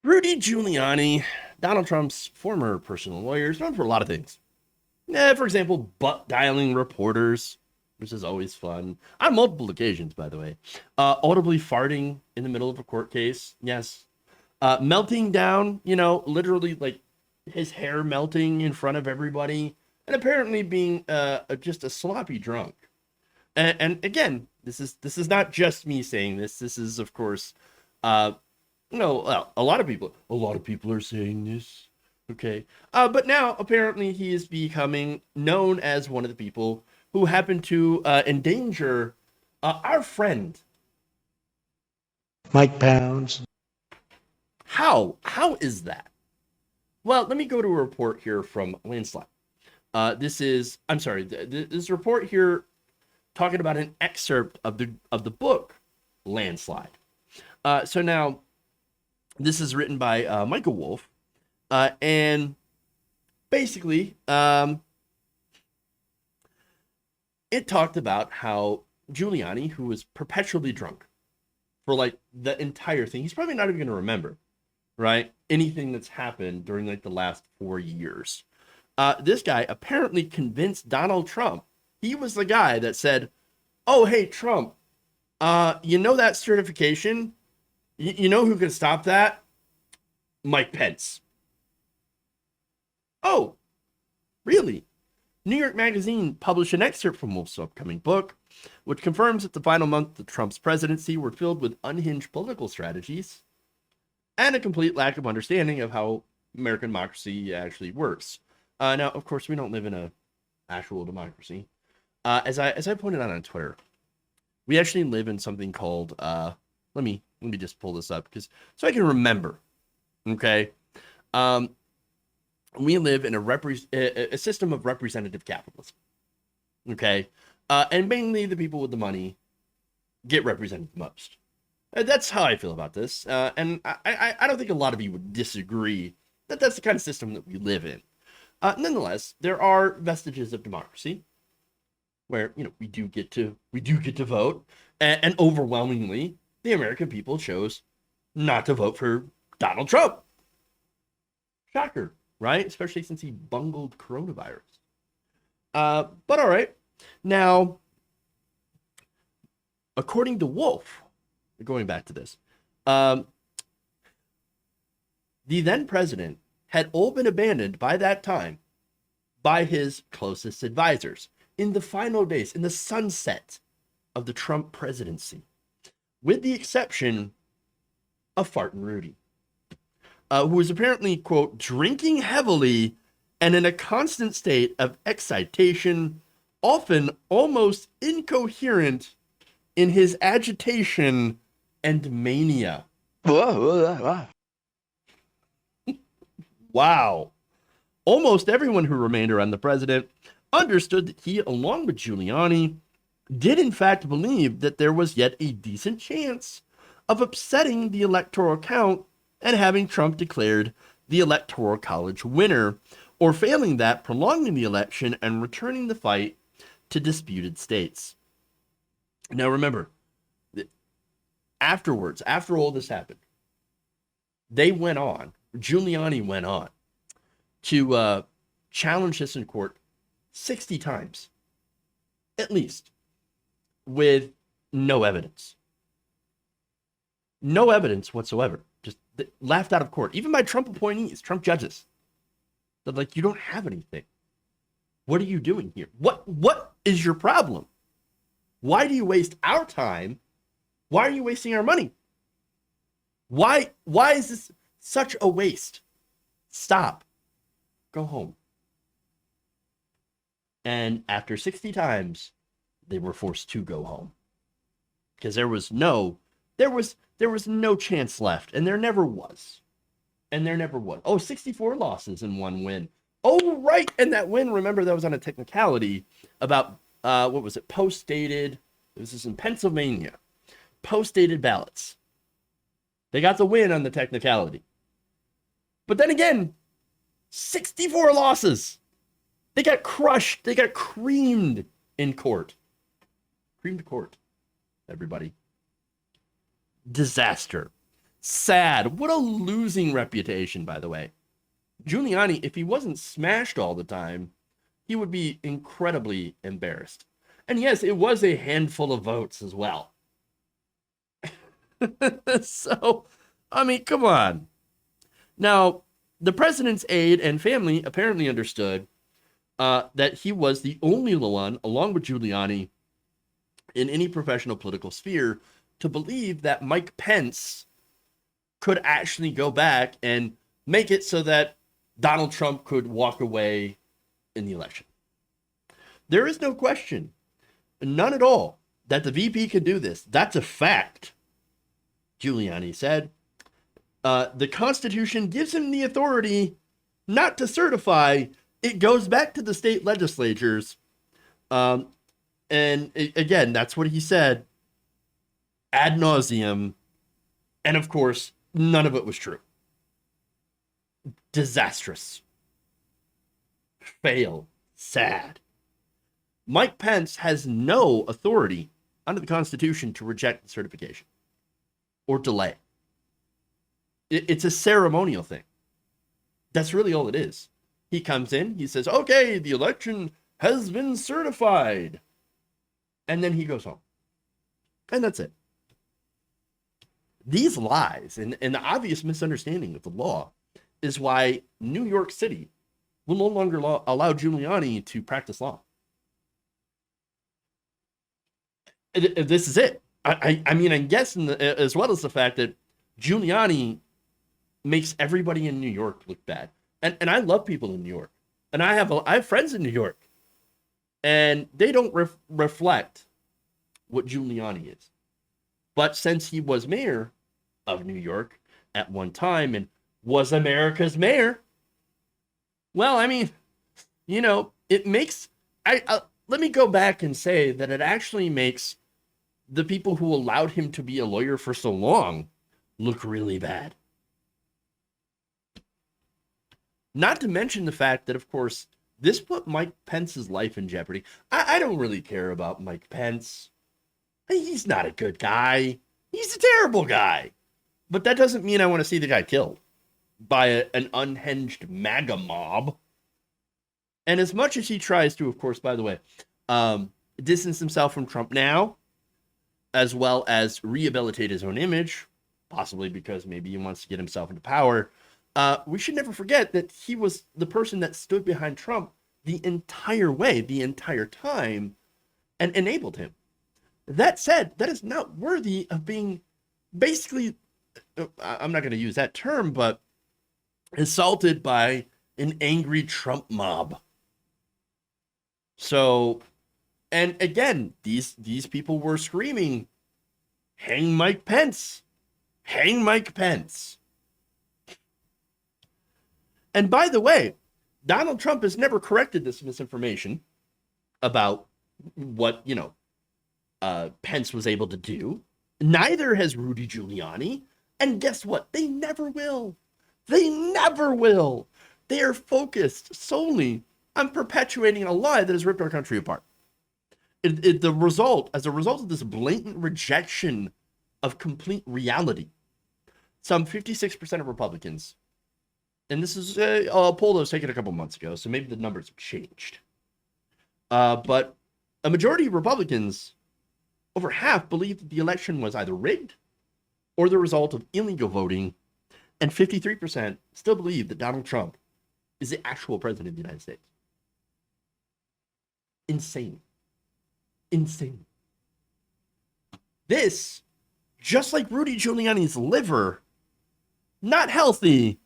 Rudy Giuliani, Donald Trump's former personal lawyer, is known for a lot of things. For example, butt dialing reporters, which is always fun. On multiple occasions, by the way. Audibly farting in the middle of a court case. Yes. Melting down, literally like his hair melting in front of everybody. And apparently being just a sloppy drunk. And again, this is not just me saying this. This is, of course, uh, no, well, a lot of people are saying this. Okay. But now apparently he is becoming known as one of the people who happened to endanger our friend. Mike Pounds. How? How is that? Well, let me go to a report here from Landslide. I'm sorry, this report here talking about an excerpt of the book Landslide. So now this is written by Michael Wolff, and basically, it talked about how Giuliani, who was perpetually drunk for like the entire thing, he's probably not even going to remember, right? Anything that's happened during like the last 4 years. This guy apparently convinced Donald Trump. He was the guy that said, "Oh, hey, Trump, that certification? You know who can stop that? Mike Pence." Oh, really? New York Magazine published an excerpt from Wolff's upcoming book, which confirms that the final months of Trump's presidency were filled with unhinged political strategies and a complete lack of understanding of how American democracy actually works. Now, of course, we don't live in a actual democracy. As I pointed out on Twitter, we actually live in something called let me just pull this up because so I can remember. Okay, um, we live in a system of representative capitalism. Okay, and mainly the people with the money get represented the most. That's how I feel about this, and I don't think a lot of you would disagree that that's the kind of system that we live in. Nonetheless, there are vestiges of democracy where we do get to vote, and overwhelmingly, the American people chose not to vote for Donald Trump. Shocker, right? Especially since he bungled coronavirus. But all right, now according to Wolff, going back to this, um, the then president had all been abandoned by that time by his closest advisors in the final days, in the sunset of the Trump presidency, with the exception of Fartin Rudy, who was apparently, quote, drinking heavily and in a constant state of excitation, often almost incoherent in his agitation and mania. Wow. Almost everyone who remained around the president understood that he, along with Giuliani, did in fact believe that there was yet a decent chance of upsetting the electoral count and having Trump declared the electoral college winner, or failing that, prolonging the election and returning the fight to disputed states. Now remember, afterwards, after all this happened, Giuliani went on to challenge this in court 60 times, at least, with no evidence. No evidence whatsoever. Just laughed out of court, even by Trump appointees, Trump judges. They're like, you don't have anything. What are you doing here? What is your problem? Why do you waste our time? Why are you wasting our money? Why is this such a waste? Stop. Go home. And after 60 times, they were forced to go home. Because there was no chance left, and there never was. And there never was. Oh, 64 losses and one win. Oh, right. And that win, remember, that was on a technicality about what was it? Post-dated. This is in Pennsylvania. Post-dated ballots. They got the win on the technicality. But then again, 64 losses. They got crushed. They got creamed in court. Creamed court, everybody. Disaster. Sad. What a losing reputation, by the way. Giuliani, if he wasn't smashed all the time, he would be incredibly embarrassed. And yes, it was a handful of votes as well. So, I mean, come on. Now, the president's aide and family apparently understood that he was the only one, along with Giuliani, in any professional political sphere to believe that Mike Pence could actually go back and make it so that Donald Trump could walk away in the election. There is no question, none at all, that the VP could do this. That's a fact, Giuliani said. The Constitution gives him the authority not to certify. It goes back to the state legislatures. And again, that's what he said ad nauseum. And of course, none of it was true. Disastrous. Fail. Sad. Mike Pence has no authority under the Constitution to reject the certification or delay. It's a ceremonial thing. That's really all it is. He comes in, he says, okay, the election has been certified. And then he goes home. And that's it. These lies and the obvious misunderstanding of the law is why New York City will no longer allow Giuliani to practice law. This is it. I mean, I'm guessing, as well as the fact that Giuliani makes everybody in New York look bad. And I love people in New York. And I have friends in New York. And they don't reflect what Giuliani is. But since he was mayor of New York at one time and was America's mayor, well, I mean, you know, it makes... let me go back and say that it actually makes the people who allowed him to be a lawyer for so long look really bad. Not to mention the fact that, of course, this put Mike Pence's life in jeopardy. I don't really care about Mike Pence. He's not a good guy. He's a terrible guy. But that doesn't mean I want to see the guy killed by an unhinged MAGA mob. And as much as he tries to, of course, by the way, distance himself from Trump now, as well as rehabilitate his own image, possibly because maybe he wants to get himself into power, we should never forget that he was the person that stood behind Trump the entire way, the entire time, and enabled him. That said, that is not worthy of being basically, I'm not going to use that term, but assaulted by an angry Trump mob. So, and again, these people were screaming, hang Mike Pence, hang Mike Pence. And by the way, Donald Trump has never corrected this misinformation about what, Pence was able to do. Neither has Rudy Giuliani. And guess what? They never will. They never will. They are focused solely on perpetuating a lie that has ripped our country apart. As a result of this blatant rejection of complete reality, some 56% of Republicans, and this is a poll that was taken a couple months ago, so maybe the numbers have changed. But a majority of Republicans, over half, believe that the election was either rigged or the result of illegal voting, and 53% still believe that Donald Trump is the actual president of the United States. Insane. Insane. This, just like Rudy Giuliani's liver, not healthy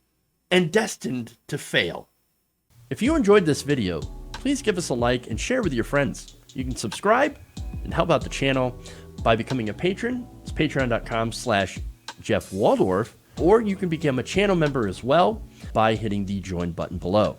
and destined to fail. If you enjoyed this video, please give us a like and share with your friends. You can subscribe and help out the channel by becoming a patron. It's patreon.com/Jeff Waldorf, or you can become a channel member as well by hitting the join button below.